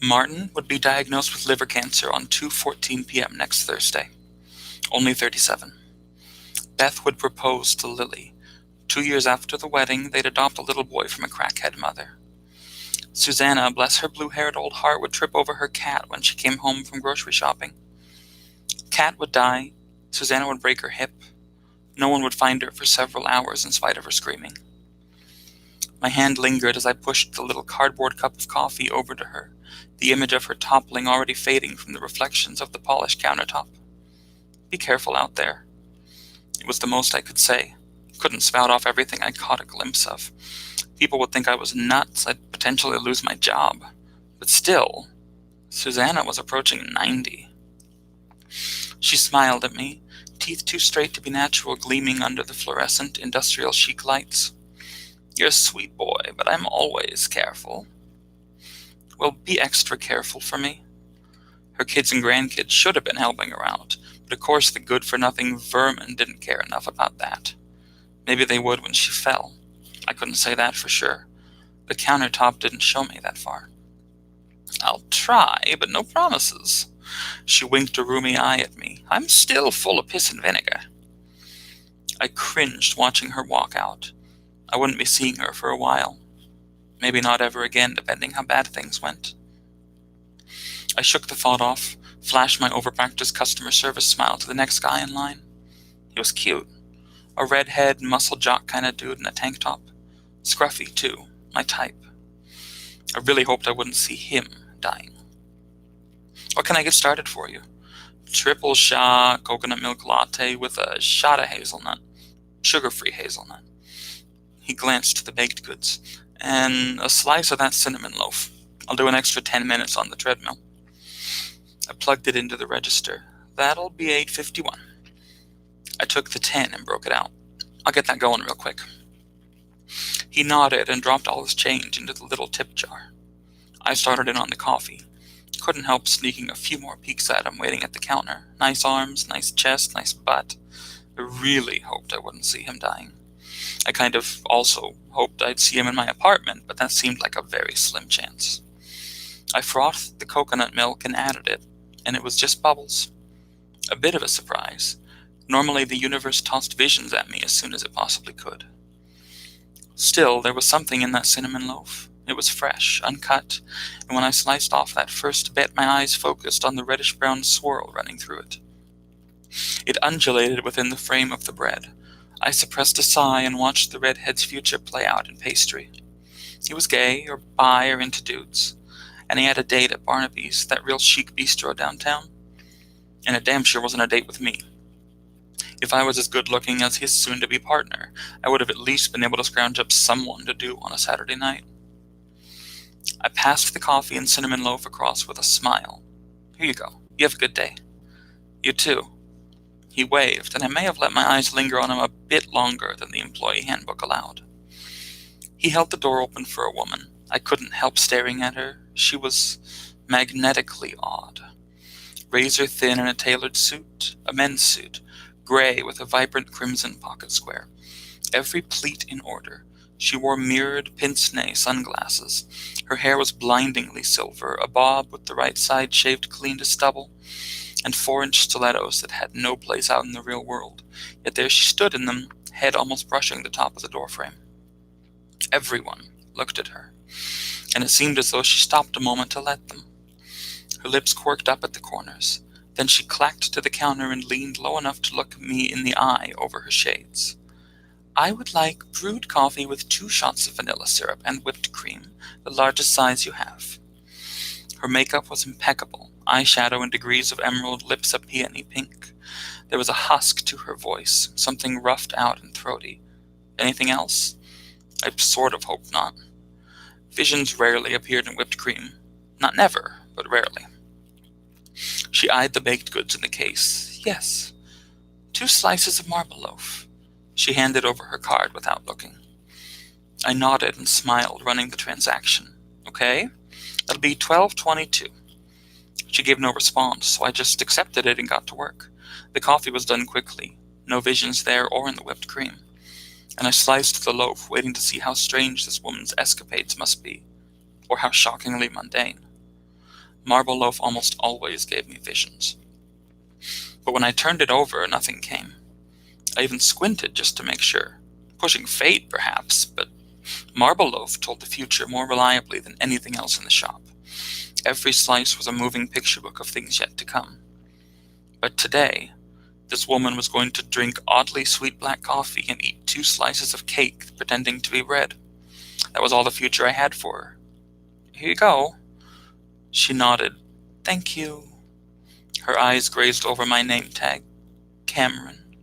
Martin would be diagnosed with liver cancer on 2:14 p.m. next Thursday, only 37. Beth would propose to Lily. 2 years after the wedding, they'd adopt a little boy from a crackhead mother. Susanna, bless her blue-haired old heart, would trip over her cat when she came home from grocery shopping. Cat would die. Susanna would break her hip. No one would find her for several hours in spite of her screaming. My hand lingered as I pushed the little cardboard cup of coffee over to her, the image of her toppling already fading from the reflections of the polished countertop. Be careful out there. It was the most I could say. Couldn't spout off everything I caught a glimpse of. People would think I was nuts. I'd potentially lose my job. But still, Susanna was approaching 90. She smiled at me, teeth too straight to be natural gleaming under the fluorescent industrial chic lights. You're a sweet boy, but I'm always careful. Well, be extra careful for me. Her kids and grandkids should have been helping her out, but of course the good-for-nothing vermin didn't care enough about that. Maybe they would when she fell. I couldn't say that for sure. The countertop didn't show me that far. I'll try, but no promises. She winked a rheumy eye at me. I'm still full of piss and vinegar. I cringed watching her walk out. I wouldn't be seeing her for a while. Maybe not ever again, depending how bad things went. I shook the thought off, flashed my overpracticed customer service smile to the next guy in line. He was cute. A redhead, muscle jock kind of dude in a tank top. Scruffy, too. My type. I really hoped I wouldn't see him dying. What can I get started for you? Triple shot coconut milk latte with a shot of hazelnut. Sugar-free hazelnut. He glanced to the baked goods. And a slice of that cinnamon loaf. I'll do an extra 10 minutes on the treadmill. I plugged it into the register. That'll be $8.51. I took the 10 and broke it out. I'll get that going real quick. He nodded and dropped all his change into the little tip jar. I started in on the coffee. Couldn't help sneaking a few more peeks at him waiting at the counter. Nice arms, nice chest, nice butt. I really hoped I wouldn't see him dying. I kind of also hoped I'd see him in my apartment, but that seemed like a very slim chance. I frothed the coconut milk and added it, and it was just bubbles. A bit of a surprise. Normally the universe tossed visions at me as soon as it possibly could. Still, there was something in that cinnamon loaf. It was fresh, uncut, and when I sliced off that first bit, my eyes focused on the reddish-brown swirl running through it. It undulated within the frame of the bread. I suppressed a sigh and watched the redhead's future play out in pastry. He was gay, or bi, or into dudes, and he had a date at Barnaby's, that real chic bistro downtown. And it damn sure wasn't a date with me. If I was as good-looking as his soon-to-be partner, I would have at least been able to scrounge up someone to do on a Saturday night. I passed the coffee and cinnamon loaf across with a smile. Here you go. You have a good day. You too. He waved, and I may have let my eyes linger on him a bit longer than the employee handbook allowed. He held the door open for a woman. I couldn't help staring at her. She was magnetically odd. Razor thin in a tailored suit, a men's suit, gray with a vibrant crimson pocket square. Every pleat in order. She wore mirrored pince-nez sunglasses. Her hair was blindingly silver, a bob with the right side shaved clean to stubble, and 4-inch stilettos that had no place out in the real world. Yet there she stood in them, head almost brushing the top of the doorframe. Everyone looked at her, and it seemed as though she stopped a moment to let them. Her lips quirked up at the corners. Then she clacked to the counter and leaned low enough to look me in the eye over her shades. I would like brewed coffee with 2 shots of vanilla syrup and whipped cream, the largest size you have. Her makeup was impeccable, eyeshadow in degrees of emerald, lips a peony pink. There was a husk to her voice, something roughed out and throaty. Anything else? I sort of hoped not. Visions rarely appeared in whipped cream. Not never, but rarely. She eyed the baked goods in the case. Yes. 2 slices of marble loaf. She handed over her card without looking. I nodded and smiled, running the transaction. Okay, that'll be $12.22. She gave no response, so I just accepted it and got to work. The coffee was done quickly. No visions there or in the whipped cream. And I sliced the loaf, waiting to see how strange this woman's escapades must be, or how shockingly mundane. Marble Loaf almost always gave me visions. But when I turned it over, nothing came. I even squinted just to make sure. Pushing fate, perhaps, but Marble Loaf told the future more reliably than anything else in the shop. Every slice was a moving picture book of things yet to come. But today, this woman was going to drink oddly sweet black coffee and eat 2 slices of cake pretending to be bread. That was all the future I had for her. Here you go. She nodded. Thank you. Her eyes grazed over my name tag. Cameron.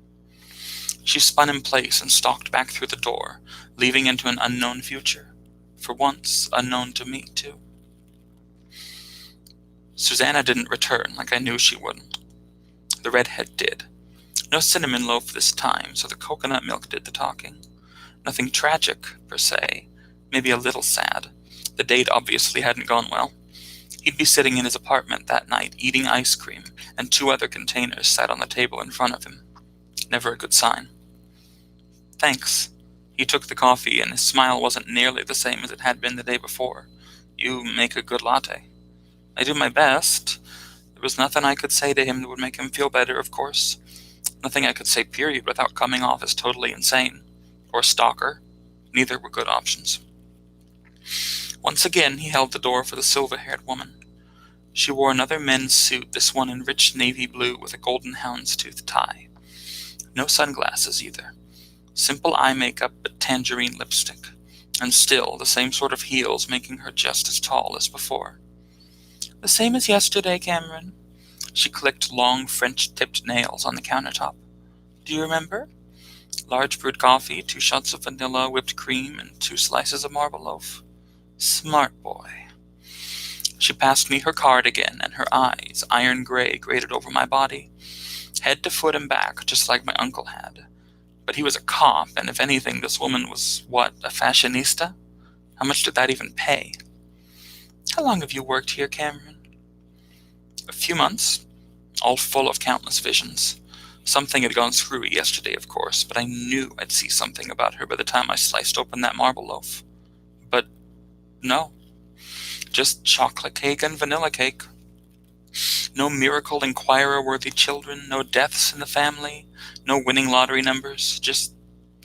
She spun in place and stalked back through the door, leaving into an unknown future. For once, unknown to me, too. Susanna didn't return like I knew she wouldn't. The redhead did. No cinnamon loaf this time, so the coconut milk did the talking. Nothing tragic, per se. Maybe a little sad. The date obviously hadn't gone well. He'd be sitting in his apartment that night, eating ice cream, and 2 other containers sat on the table in front of him. Never a good sign. Thanks. He took the coffee, and his smile wasn't nearly the same as it had been the day before. You make a good latte. I do my best. There was nothing I could say to him that would make him feel better, of course. Nothing I could say, period, without coming off as totally insane. Or a stalker. Neither were good options. Once again, he held the door for the silver-haired woman. She wore another men's suit, this one in rich navy blue with a golden houndstooth tie. No sunglasses, either. Simple eye makeup, but tangerine lipstick. And still, the same sort of heels, making her just as tall as before. The same as yesterday, Cameron. She clicked long French-tipped nails on the countertop. Do you remember? Large brewed coffee, 2 shots of vanilla, whipped cream, and 2 slices of marble loaf. Smart boy. She passed me her card again, and her eyes, iron gray, grated over my body. Head to foot and back, just like my uncle had. But he was a cop, and if anything, this woman was, what, a fashionista? How much did that even pay? How long have you worked here, Cameron? A few months, all full of countless visions. Something had gone screwy yesterday, of course, but I knew I'd see something about her by the time I sliced open that marble loaf. But no. Just chocolate cake and vanilla cake. No miracle Inquirer-worthy children, no deaths in the family, no winning lottery numbers, just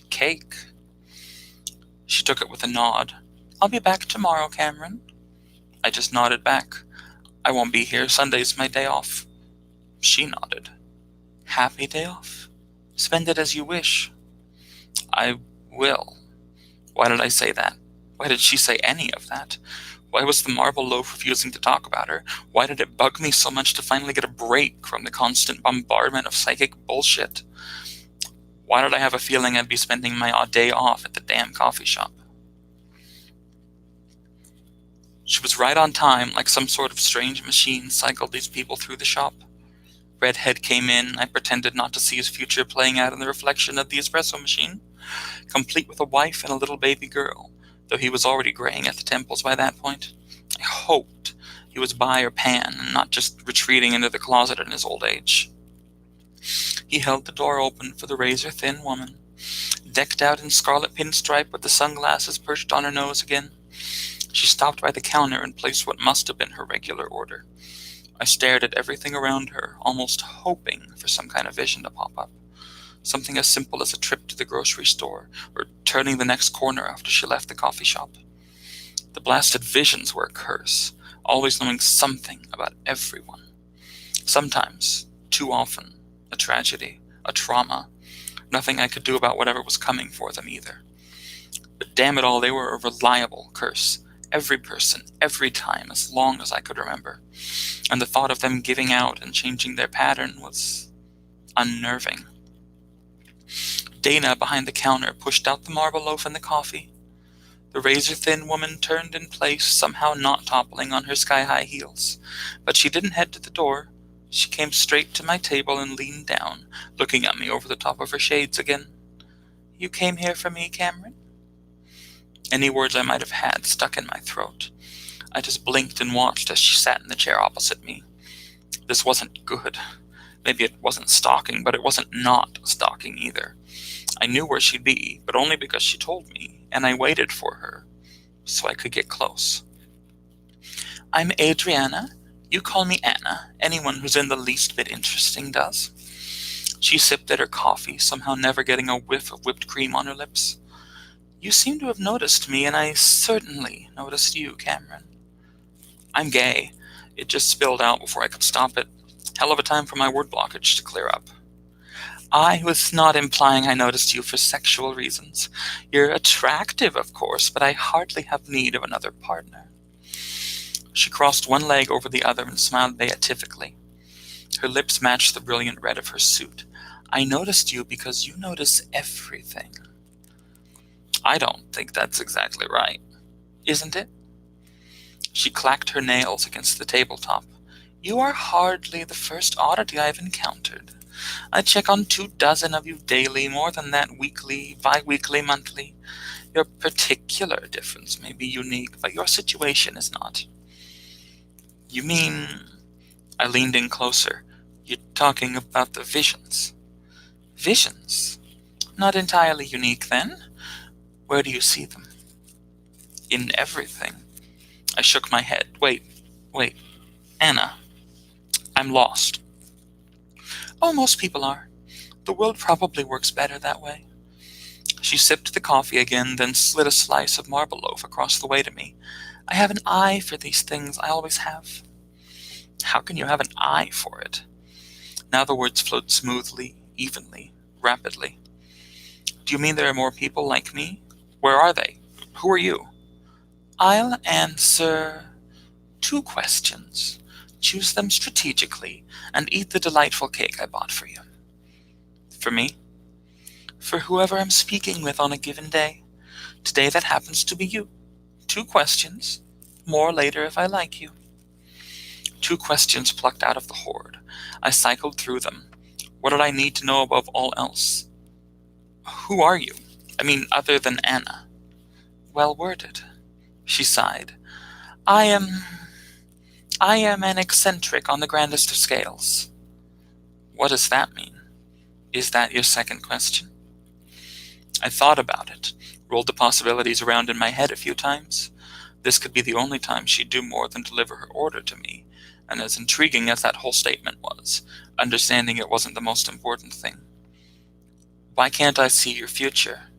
cake. She took it with a nod. I'll be back tomorrow, Cameron. I just nodded back. I won't be here. Sunday's my day off. She nodded. Happy day off? Spend it as you wish. I will. Why did I say that? Why did she say any of that? Why was the marble loaf refusing to talk about her? Why did it bug me so much to finally get a break from the constant bombardment of psychic bullshit? Why did I have a feeling I'd be spending my day off at the damn coffee shop? She was right on time, like some sort of strange machine cycled these people through the shop. Redhead came in. I pretended not to see his future playing out in the reflection of the espresso machine, complete with a wife and a little baby girl, though he was already graying at the temples by that point. I hoped he was bi or pan and not just retreating into the closet in his old age. He held the door open for the razor-thin woman, decked out in scarlet pinstripe with the sunglasses perched on her nose again. She stopped by the counter and placed what must have been her regular order. I stared at everything around her, almost hoping for some kind of vision to pop up. Something as simple as a trip to the grocery store, or turning the next corner after she left the coffee shop. The blasted visions were a curse, always knowing something about everyone. Sometimes, too often, a tragedy, a trauma. Nothing I could do about whatever was coming for them either. But damn it all, they were a reliable curse. Every person, every time, as long as I could remember. And the thought of them giving out and changing their pattern was unnerving. Dana, behind the counter, pushed out the marble loaf and the coffee. The razor-thin woman turned in place, somehow not toppling on her sky-high heels. But she didn't head to the door. She came straight to my table and leaned down, looking at me over the top of her shades again. You came here for me, Cameron? Any words I might have had stuck in my throat. I just blinked and watched as she sat in the chair opposite me. This wasn't good. Maybe it wasn't stalking, but it wasn't not stalking either. I knew where she'd be, but only because she told me, and I waited for her, so I could get close. I'm Adriana, You call me Anna. Anyone who's in the least bit interesting does. She sipped at her coffee, somehow never getting a whiff of whipped cream on her lips. You seem to have noticed me, and I certainly noticed you, Cameron. I'm gay. It just spilled out before I could stop it. Hell of a time for my word blockage to clear up. I was not implying I noticed you for sexual reasons. You're attractive, of course, but I hardly have need of another partner. She crossed one leg over the other and smiled beatifically. Her lips matched the brilliant red of her suit. I noticed you because you notice everything. I don't think that's exactly right. Isn't it? She clacked her nails against the tabletop. You are hardly the first oddity I've encountered. I check on 24 of you daily, more than that weekly, bi-weekly, monthly. Your particular difference may be unique, but your situation is not. You mean... I leaned in closer. You're talking about the visions. Visions? Not entirely unique, then? Where do you see them? In everything. I shook my head. Wait. Anna. I'm lost. Oh, most people are. The world probably works better that way. She sipped the coffee again, then slid a slice of marble loaf across the way to me. I have an eye for these things. I always have. How can you have an eye for it? Now the words flowed smoothly, evenly, rapidly. Do you mean there are more people like me? Where are they? Who are you? I'll answer 2 questions. Choose them strategically, and eat the delightful cake I bought for you. For me? For whoever I'm speaking with on a given day. Today that happens to be you. 2 questions. More later if I like you. 2 questions plucked out of the hoard. I cycled through them. What did I need to know above all else? Who are you? I mean, other than Anna. Well worded. She sighed. I am an eccentric on the grandest of scales. What does that mean? Is that your second question? I thought about it, rolled the possibilities around in my head a few times. This could be the only time she'd do more than deliver her order to me, and as intriguing as that whole statement was, understanding it wasn't the most important thing. Why can't I see your future?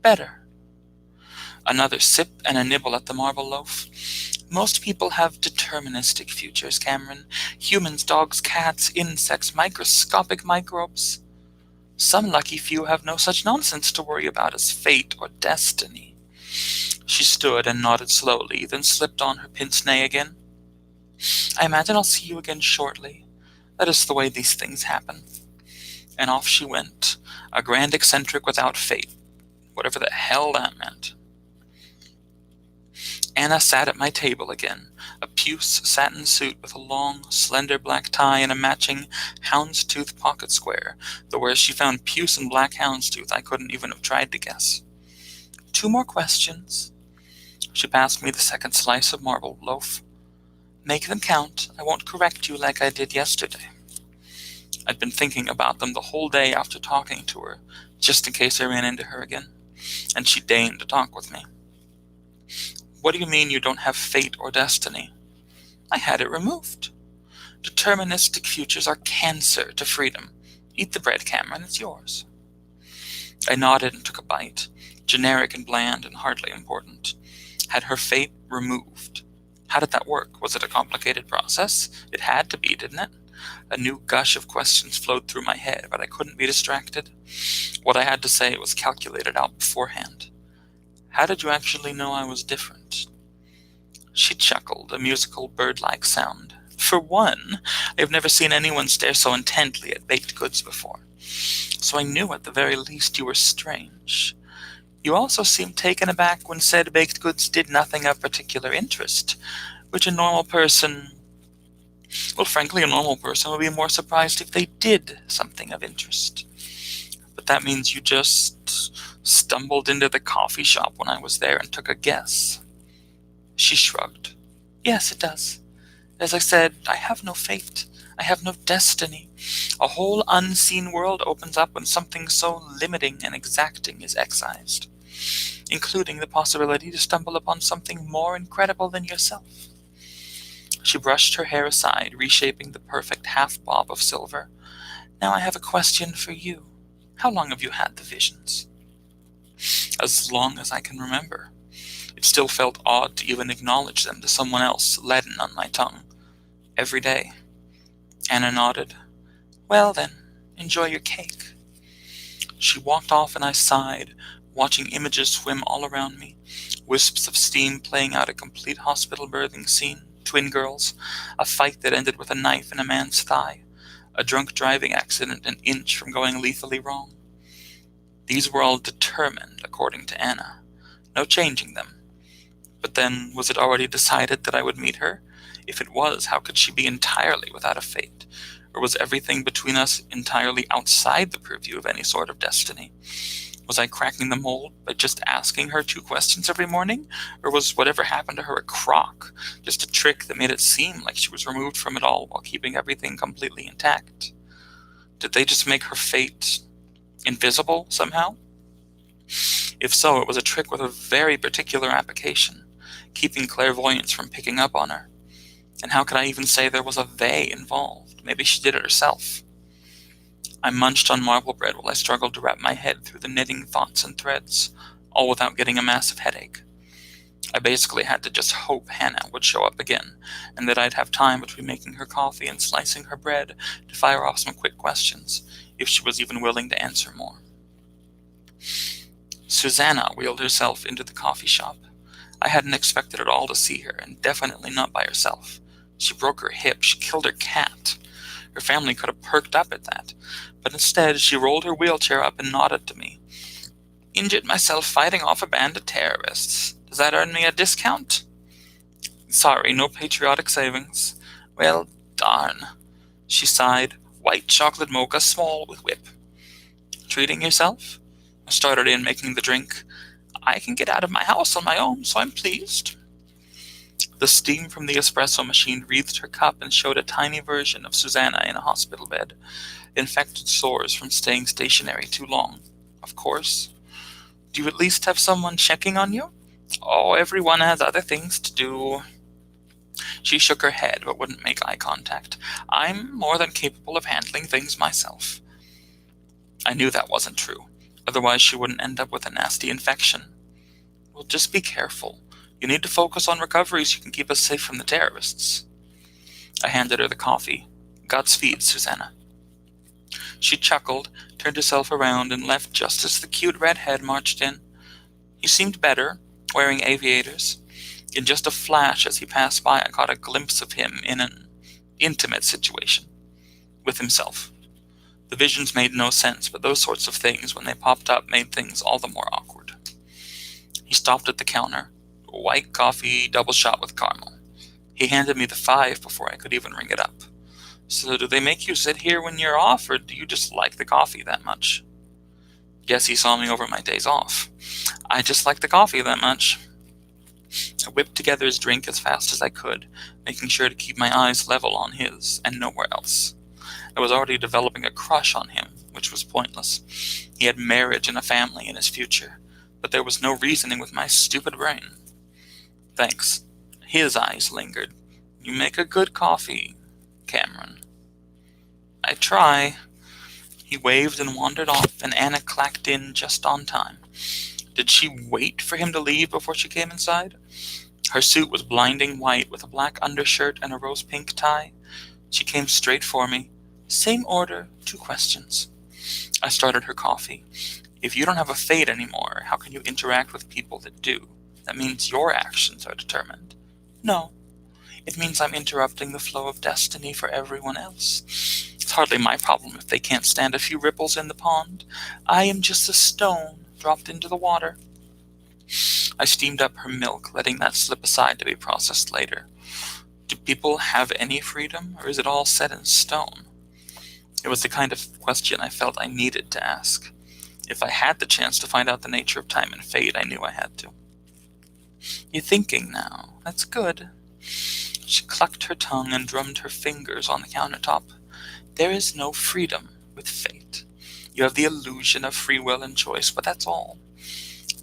Better. Another sip and a nibble at the marble loaf. Most people have deterministic futures, Cameron. Humans, dogs, cats, insects, microscopic microbes. Some lucky few have no such nonsense to worry about as fate or destiny. She stood and nodded slowly, then slipped on her pince-nez again. I imagine I'll see you again shortly. That is the way these things happen. And off she went, a grand eccentric without fate, whatever the hell that meant. Anna sat at my table again, a puce satin suit with a long, slender black tie and a matching houndstooth pocket square, though where she found puce and black houndstooth I couldn't even have tried to guess. 2 more questions. She passed me the second slice of marble loaf. Make them count. I won't correct you like I did yesterday. I'd been thinking about them the whole day after talking to her, just in case I ran into her again, and she deigned to talk with me. What do you mean you don't have fate or destiny? I had it removed. Deterministic futures are cancer to freedom. Eat the bread, Cameron, it's yours. I nodded and took a bite, generic and bland and hardly important. Had her fate removed. How did that work? Was it a complicated process? It had to be, didn't it? A new gush of questions flowed through my head, but I couldn't be distracted. What I had to say was calculated out beforehand. How did you actually know I was different? She chuckled, a musical bird-like sound. For one, I have never seen anyone stare so intently at baked goods before. So I knew at the very least you were strange. You also seemed taken aback when said baked goods did nothing of particular interest, which a normal person... Well, frankly, a normal person would be more surprised if they did something of interest. But that means you just stumbled into the coffee shop when I was there and took a guess. She shrugged. Yes, it does. As I said, I have no fate. I have no destiny. A whole unseen world opens up when something so limiting and exacting is excised, including the possibility to stumble upon something more incredible than yourself. She brushed her hair aside, reshaping the perfect half-bob of silver. "Now I have a question for you. How long have you had the visions?" "As long as I can remember." It still felt odd to even acknowledge them to someone else, leaden on my tongue. "Every day." Anna nodded. "Well then, enjoy your cake." She walked off and I sighed, watching images swim all around me. Wisps of steam playing out a complete hospital birthing scene, twin girls, a fight that ended with a knife in a man's thigh, a drunk driving accident an inch from going lethally wrong. These were all determined, according to Anna. No changing them. But then, was it already decided that I would meet her? If it was, how could she be entirely without a fate? Or was everything between us entirely outside the purview of any sort of destiny? Was I cracking the mold by just asking her 2 questions every morning? Or was whatever happened to her a crock, just a trick that made it seem like she was removed from it all while keeping everything completely intact? Did they just make her fate invisible somehow? If so, it was a trick with a very particular application, keeping clairvoyance from picking up on her. And how could I even say there was a they involved? Maybe she did it herself. I munched on marble bread while I struggled to wrap my head through the knitting thoughts and threads, all without getting a massive headache. I basically had to just hope Hannah would show up again, and that I'd have time between making her coffee and slicing her bread to fire off some quick questions, if she was even willing to answer more. Susanna wheeled herself into the coffee shop. I hadn't expected at all to see her, and definitely not by herself. She broke her hip, she killed her cat. Her family could have perked up at that, but instead she rolled her wheelchair up and nodded to me. "Injured myself fighting off a band of terrorists. Does that earn me a discount?" "Sorry, no patriotic savings." "Well, darn." She sighed. "White chocolate mocha small with whip." "Treating yourself?" I started in making the drink. "I can get out of my house on my own, so I'm pleased." The steam from the espresso machine wreathed her cup and showed a tiny version of Susanna in a hospital bed, infected sores from staying stationary too long. Of course. "Do you at least have someone checking on you?" "Oh, everyone has other things to do." She shook her head, but wouldn't make eye contact. "I'm more than capable of handling things myself." I knew that wasn't true. Otherwise she wouldn't end up with a nasty infection. "Well, just be careful. You need to focus on recovery so you can keep us safe from the terrorists." I handed her the coffee. "Godspeed, Susanna." She chuckled, turned herself around, and left just as the cute redhead marched in. He seemed better, wearing aviators. In just a flash as he passed by, I caught a glimpse of him in an intimate situation. With himself. The visions made no sense, but those sorts of things, when they popped up, made things all the more awkward. He stopped at the counter. "White coffee, double shot with caramel." He handed me the 5 before I could even ring it up. "So do they make you sit here when you're off, or do you just like the coffee that much?" Guess he saw me over my days off. "I just like the coffee that much." I whipped together his drink as fast as I could, making sure to keep my eyes level on his, and nowhere else. I was already developing a crush on him, which was pointless. He had marriage and a family in his future, but there was no reasoning with my stupid brain. "Thanks." His eyes lingered. "You make a good coffee, Cameron." "I try." He waved and wandered off, and Anna clacked in just on time. Did she wait for him to leave before she came inside? Her suit was blinding white with a black undershirt and a rose-pink tie. She came straight for me. "Same order, 2 questions." I started her coffee. "If you don't have a fate anymore, how can you interact with people that do? That means your actions are determined." "No. It means I'm interrupting the flow of destiny for everyone else. It's hardly my problem if they can't stand a few ripples in the pond. I am just a stone dropped into the water." I steamed up her milk, letting that slip aside to be processed later. Do people have any freedom, or is it all set in stone? It was the kind of question I felt I needed to ask. If I had the chance to find out the nature of time and fate, I knew I had to. "You're thinking now. That's good." She clucked her tongue and drummed her fingers on the countertop. "There is no freedom with fate. You have the illusion of free will and choice, but that's all.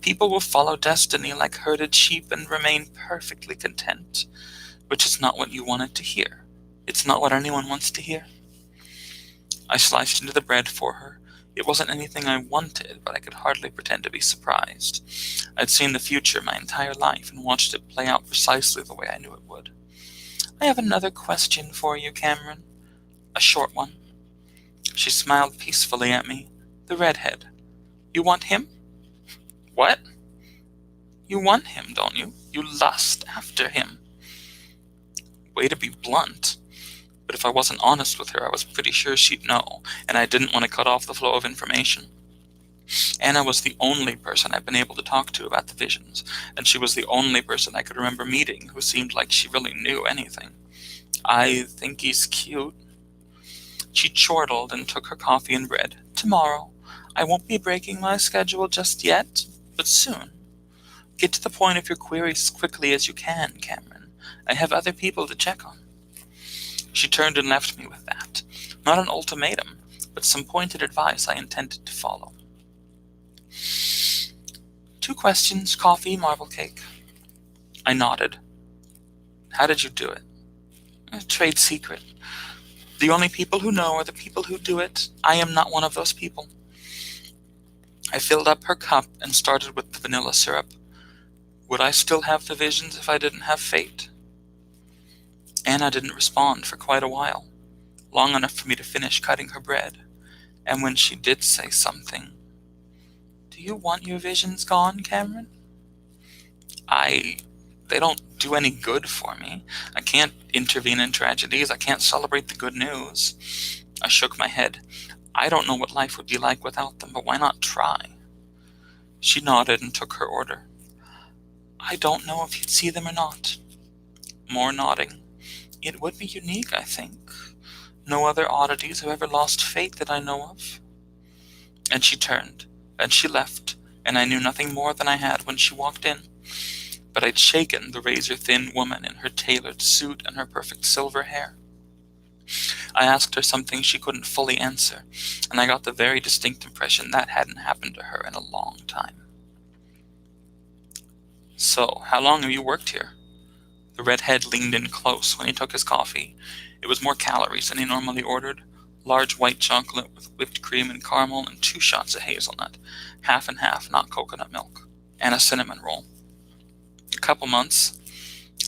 People will follow destiny like herded sheep and remain perfectly content. which is not what you wanted to hear. It's not what anyone wants to hear. I sliced into the bread for her. It wasn't anything I wanted, but I could hardly pretend to be surprised. I'd seen the future my entire life and watched it play out precisely the way I knew it would. I have another question for you, Cameron. A short one. She smiled peacefully at me. The redhead. You want him? What? You want him, don't you? You lust after him. Way to be blunt. But if I wasn't honest with her, I was pretty sure she'd know, and I didn't want to cut off the flow of information. Anna was the only person I'd been able to talk to about the visions, and she was the only person I could remember meeting who seemed like she really knew anything. I think he's cute. She chortled and took her coffee and bread. Tomorrow. I won't be breaking my schedule just yet, but soon. Get to the point of your queries as quickly as you can, Cameron. I have other people to check on. She turned and left me with that. Not an ultimatum, but some pointed advice I intended to follow. 2 questions, coffee, marble cake. I nodded. How did you do it? A trade secret. The only people who know are the people who do it. I am not one of those people. I filled up her cup and started with the vanilla syrup. Would I still have the visions if I didn't have fate? Anna didn't respond for quite a while, long enough for me to finish cutting her bread. And when she did say something, Do you want your visions gone, Cameron? They don't do any good for me. I can't intervene in tragedies. I can't celebrate the good news. I shook my head. I don't know what life would be like without them, but why not try? She nodded and took her order. I don't know if you'd see them or not. More nodding. It would be unique, I think. No other oddities have ever lost fate that I know of. And she turned, and she left, and I knew nothing more than I had when she walked in. But I'd shaken the razor-thin woman in her tailored suit and her perfect silver hair. I asked her something she couldn't fully answer, and I got the very distinct impression that hadn't happened to her in a long time. So, how long have you worked here? The redhead leaned in close when he took his coffee. It was more calories than he normally ordered. Large white chocolate with whipped cream and caramel and 2 shots of hazelnut. Half and half, not coconut milk. And a cinnamon roll. A couple months.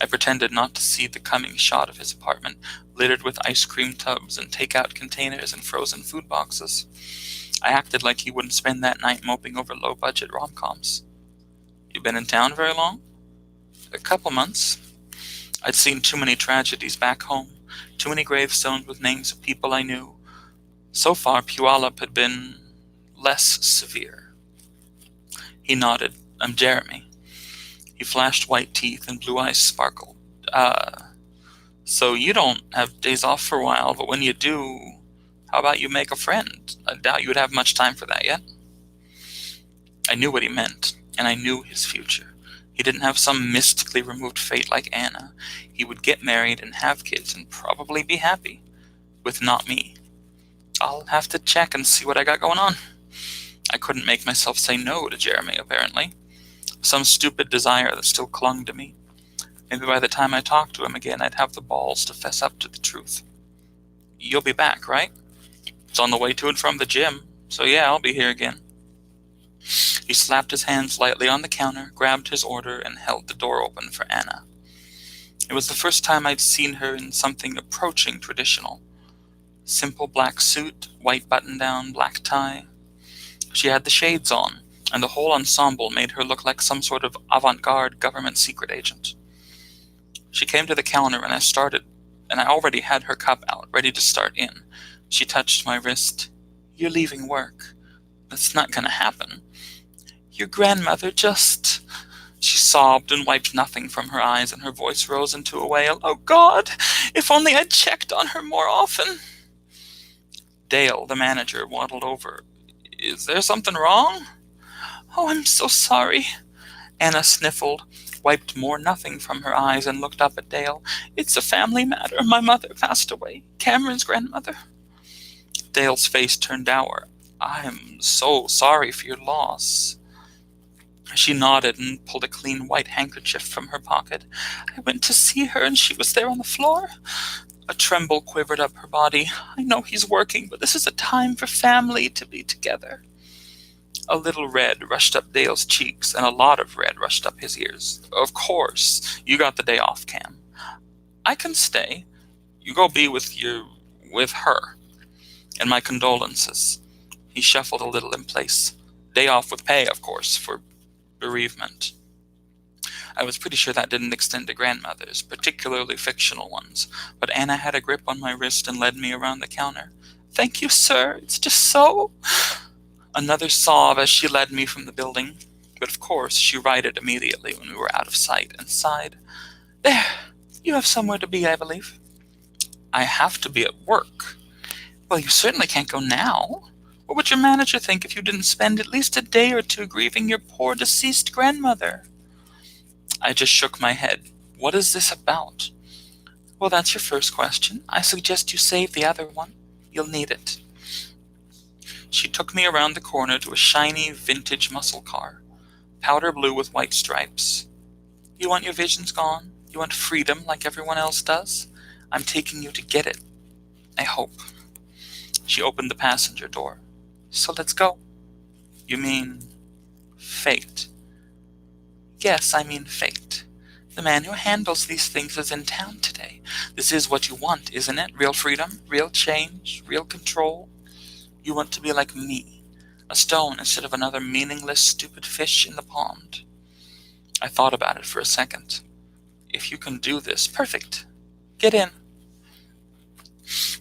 I pretended not to see the coming shot of his apartment, littered with ice cream tubs and takeout containers and frozen food boxes. I acted like he wouldn't spend that night moping over low-budget rom-coms. You been in town very long? A couple months. I'd seen too many tragedies back home, too many gravestones with names of people I knew. So far, Puyallup had been less severe. He nodded. I'm Jeremy. He flashed white teeth and blue eyes sparkled. So you don't have days off for a while, but when you do, how about you make a friend? I doubt you would have much time for that yet. I knew what he meant, and I knew his future. He didn't have some mystically removed fate like Anna. He would get married and have kids and probably be happy. With not me. I'll have to check and see what I got going on. I couldn't make myself say no to Jeremy, apparently. Some stupid desire that still clung to me. Maybe by the time I talked to him again, I'd have the balls to fess up to the truth. You'll be back, right? It's on the way to and from the gym, so yeah, I'll be here again. He slapped his hands lightly on the counter, grabbed his order, and held the door open for Anna. It was the first time I'd seen her in something approaching traditional. Simple black suit, white button-down, black tie. She had the shades on, and the whole ensemble made her look like some sort of avant-garde government secret agent. She came to the counter and I already had her cup out, ready to start in. She touched my wrist. You're leaving work. That's not going to happen. Your grandmother just... She sobbed and wiped nothing from her eyes, and her voice rose into a wail. Oh, God, if only I'd checked on her more often. Dale, the manager, waddled over. Is there something wrong? Oh, I'm so sorry. Anna sniffled, wiped more nothing from her eyes, and looked up at Dale. It's a family matter. My mother passed away. Cameron's grandmother. Dale's face turned dour. I'm so sorry for your loss. She nodded and pulled a clean white handkerchief from her pocket. I went to see her, and she was there on the floor. A tremble quivered up her body. I know he's working, but this is a time for family to be together. A little red rushed up Dale's cheeks, and a lot of red rushed up his ears. Of course, you got the day off, Cam. I can stay. You go be with her. And my condolences. He shuffled a little in place. Day off with pay, of course, for bereavement. I was pretty sure that didn't extend to grandmothers, particularly fictional ones, but Anna had a grip on my wrist and led me around the counter. Thank you, sir. It's just so... Another sob as she led me from the building, but of course she righted immediately when we were out of sight and sighed. There, you have somewhere to be, I believe. I have to be at work. Well, you certainly can't go now. What would your manager think if you didn't spend at least a day or two grieving your poor deceased grandmother? I just shook my head. What is this about? Well, that's your first question. I suggest you save the other one. You'll need it. She took me around the corner to a shiny, vintage muscle car, powder blue with white stripes. You want your visions gone? You want freedom like everyone else does? I'm taking you to get it. I hope. She opened the passenger door. So let's go. You mean fate? Yes, I mean fate. The man who handles these things is in town today. This is what you want, isn't it? Real freedom, real change, real control. You want to be like me, a stone instead of another meaningless, stupid fish in the pond. I thought about it for a second. If you can do this, perfect. Get in.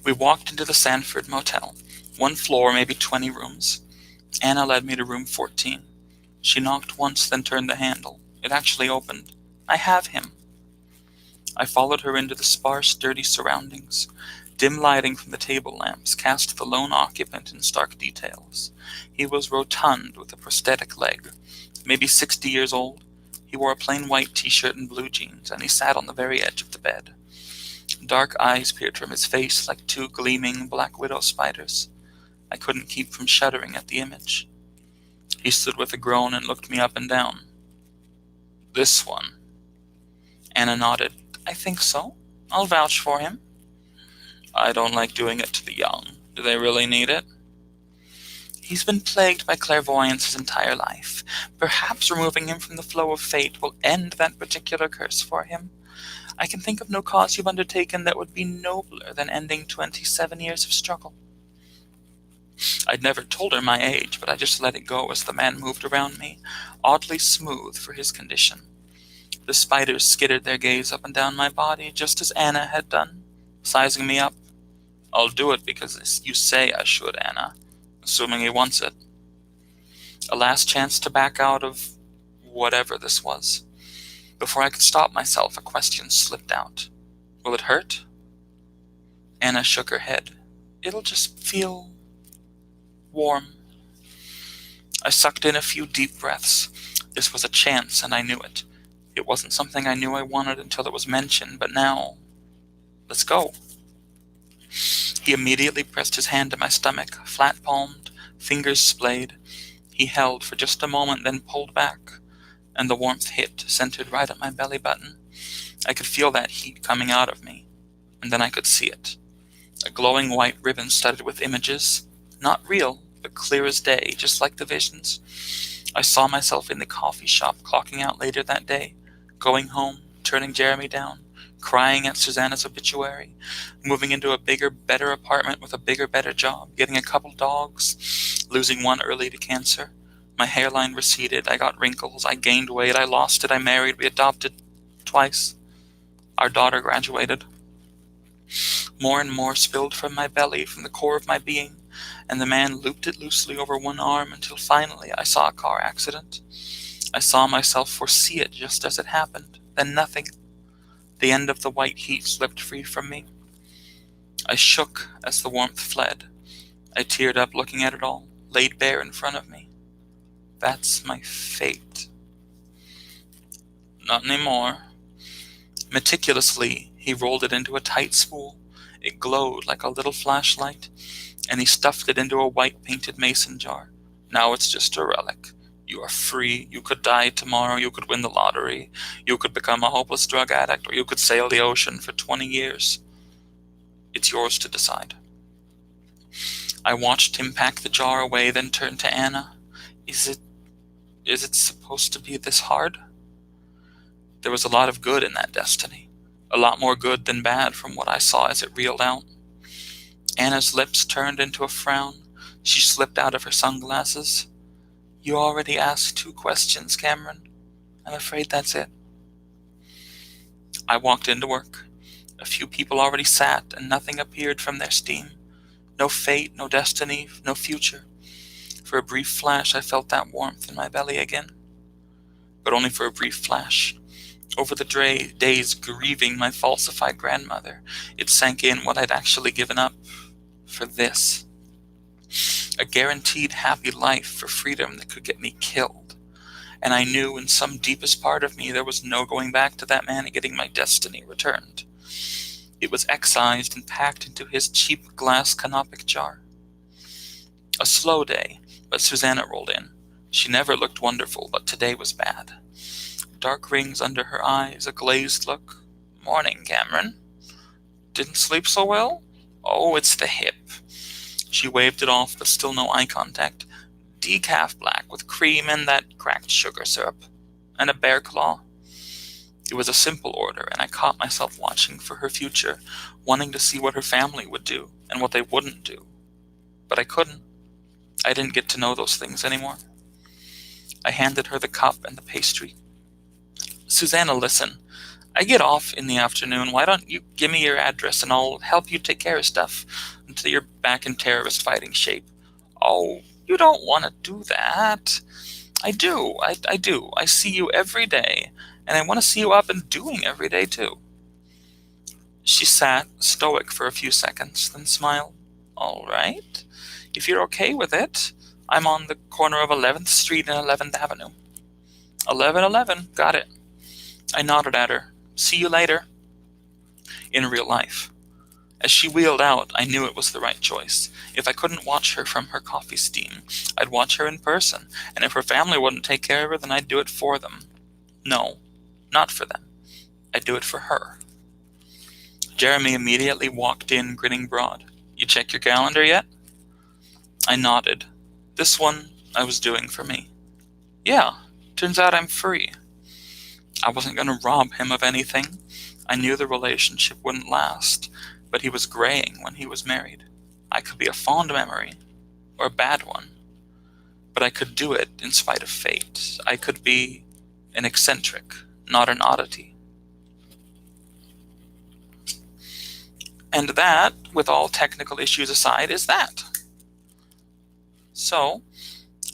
We walked into the Sanford Motel. 1 floor, maybe 20 rooms. Anna led me to room 14. She knocked once, then turned the handle. It actually opened. I have him. I followed her into the sparse, dirty surroundings. Dim lighting from the table lamps cast the lone occupant in stark details. He was rotund with a prosthetic leg, maybe 60 years old. He wore a plain white t-shirt and blue jeans, and he sat on the very edge of the bed. Dark eyes peered from his face like 2 gleaming black widow spiders. I couldn't keep from shuddering at the image. He stood with a groan and looked me up and down. This one. Anna nodded. I think so. I'll vouch for him. I don't like doing it to the young. Do they really need it? He's been plagued by clairvoyance his entire life. Perhaps removing him from the flow of fate will end that particular curse for him. I can think of no cause you've undertaken that would be nobler than ending 27 years of struggle. I'd never told her my age, but I just let it go as the man moved around me, oddly smooth for his condition. The spiders skittered their gaze up and down my body, just as Anna had done, sizing me up. I'll do it because you say I should, Anna, assuming he wants it. A last chance to back out of whatever this was. Before I could stop myself, a question slipped out. Will it hurt? Anna shook her head. It'll just feel warm. I sucked in a few deep breaths. This was a chance, and I knew it. It wasn't something I knew I wanted until it was mentioned, but now... Let's go. He immediately pressed his hand to my stomach, flat-palmed, fingers splayed. He held for just a moment, then pulled back, and the warmth hit, centered right at my belly button. I could feel that heat coming out of me, and then I could see it. A glowing white ribbon studded with images, not real, but clear as day, just like the visions. I saw myself in the coffee shop, clocking out later that day, going home, turning Jeremy down, crying at Susanna's obituary, moving into a bigger, better apartment with a bigger, better job, getting a couple dogs, losing one early to cancer. My hairline receded, I got wrinkles, I gained weight, I lost it, I married, we adopted twice. Our daughter graduated. More and more spilled from my belly, from the core of my being, and the man looped it loosely over one arm until finally I saw a car accident. I saw myself foresee it just as it happened, then nothing. The end of the white heat slipped free from me. I shook as the warmth fled. I teared up looking at it all, laid bare in front of me. That's my fate. Not anymore. Meticulously, he rolled it into a tight spool. It glowed like a little flashlight, and he stuffed it into a white painted mason jar. Now it's just a relic. You are free. You could die tomorrow. You could win the lottery. You could become a hopeless drug addict, or you could sail the ocean for 20 years. It's yours to decide. I watched him pack the jar away, then turned to Anna. Is it supposed to be this hard? There was a lot of good in that destiny. A lot more good than bad from what I saw as it reeled out. Anna's lips turned into a frown. She slipped out of her sunglasses. You already asked 2 questions, Cameron. I'm afraid that's it. I walked into work. A few people already sat, and nothing appeared from their steam. No fate, no destiny, no future. For a brief flash, I felt that warmth in my belly again. But only for a brief flash. Over the days grieving my falsified grandmother, it sank in what I'd actually given up for this. A guaranteed happy life for freedom that could get me killed. And I knew in some deepest part of me there was no going back to that man and getting my destiny returned. It was excised and packed into his cheap glass canopic jar. A slow day, but Susanna rolled in. She never looked wonderful, but today was bad. Dark rings under her eyes, a glazed look. Morning, Cameron. Didn't sleep so well? Oh, it's the hip. She waved it off, but still no eye contact. Decaf black with cream and that cracked sugar syrup. And a bear claw. It was a simple order, and I caught myself watching for her future, wanting to see what her family would do and what they wouldn't do. But I couldn't. I didn't get to know those things anymore. I handed her the cup and the pastry. Susanna, listen. I get off in the afternoon. Why don't you give me your address and I'll help you take care of stuff until you're back in terrorist fighting shape? Oh, you don't want to do that. I do. I do. I see you every day, and I want to see you up and doing every day, too. She sat, stoic for a few seconds, then smiled. All right. If you're okay with it, I'm on the corner of 11th Street and 11th Avenue. 1111. Got it. I nodded at her. See you later. In real life. As she wheeled out, I knew it was the right choice. If I couldn't watch her from her coffee steam, I'd watch her in person, and if her family wouldn't take care of her, then I'd do it for them. No, not for them. I'd do it for her. Jeremy immediately walked in, grinning broad. You check your calendar yet? I nodded. This one I was doing for me. Yeah, turns out I'm free. I wasn't going to rob him of anything. I knew the relationship wouldn't last, but he was graying when he was married. I could be a fond memory, or a bad one, but I could do it in spite of fate. I could be an eccentric, not an oddity. And that, with all technical issues aside, is that. So,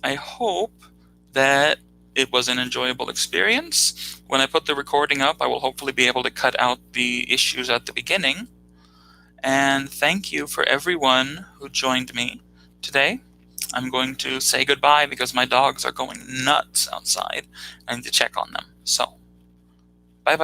I hope that it was an enjoyable experience. When I put the recording up, I will hopefully be able to cut out the issues at the beginning. And thank you for everyone who joined me today. I'm going to say goodbye because my dogs are going nuts outside. I need to check on them. So, bye.